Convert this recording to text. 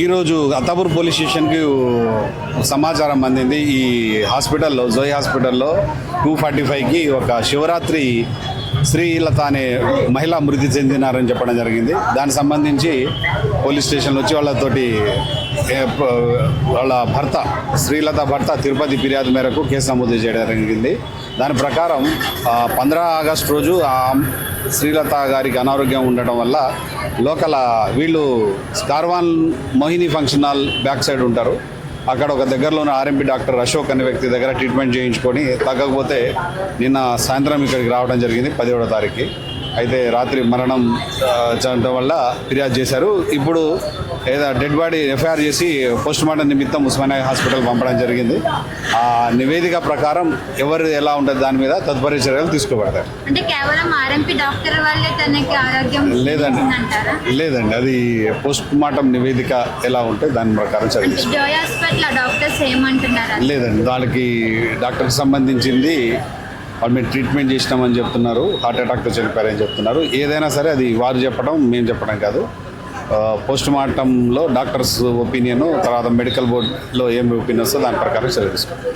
ఈరోజు అత్తాపూర్ పోలీస్ స్టేషన్కి సమాచారం అందింది. ఈ హాస్పిటల్లో జోయ్ హాస్పిటల్లో 245కి ఒక శివరాత్రి శ్రీలత అనే మహిళ మృతి చెందినారని చెప్పడం జరిగింది. దానికి సంబంధించి పోలీస్ స్టేషన్లో వచ్చి వాళ్ళ భర్త శ్రీలత భర్త తిరుపతి ఫిర్యాదు మేరకు కేసు నమోదు చేయడం జరిగింది. దాని ప్రకారం 15 ఆగస్టు రోజు శ్రీలత గారికి అనారోగ్యం ఉండటం వల్ల వీళ్ళు Karwan Mohini function hall back side ఉంటారు. అక్కడ ఒక దగ్గరలో ఉన్న ఆర్ఎంపీ డాక్టర్ అశోక్ అనే వ్యక్తి దగ్గర ట్రీట్మెంట్ చేయించుకొని తగ్గకపోతే నిన్న సాయంత్రం ఇక్కడికి రావడం జరిగింది 17వ తారీఖుకి. అయితే రాత్రి మరణం చెందడం వల్ల ఫిర్యాదు చేశారు. ఇప్పుడు డెడ్ బాడీ ఎఫ్ఐఆర్ చేసి పోస్ట్ మార్టం నిమిత్తం ఉస్మానియా హాస్పిటల్ పంపడం జరిగింది. ఆ నివేదిక ప్రకారం ఎవరు ఎలా ఉంటుంది దాని మీద తదుపరి చర్యలు తీసుకోబడతారు. అంటే కేవలం ఆర్ఎంపీ డాక్టర్ వాళ్ళే తనకి ఆరోగ్యం లేదండి, అది పోస్ట్ మార్టం నివేదిక ఎలా ఉంటే దాని ప్రకారం చర్యలు జోయ్ హాస్పిటల్ డాక్టర్స్ ఏమంటున్నారు? లేదండి, దానికి డాక్టర్కి సంబంధించింది వాళ్ళు మీరు ట్రీట్మెంట్ చేసినామని చెప్తున్నారు, హార్ట్ అటాక్తో చనిపోయారని చెప్తున్నారు. ఏదైనా సరే అది వారు చెప్పడం మేము చెప్పడం కాదు. పోస్ట్ మార్టంలో డాక్టర్స్ ఒపీనియన్, తర్వాత మెడికల్ బోర్డులో ఏం ఒపీనియన్ వస్తుందో దాని ప్రకారం చర్య తీసుకోండి.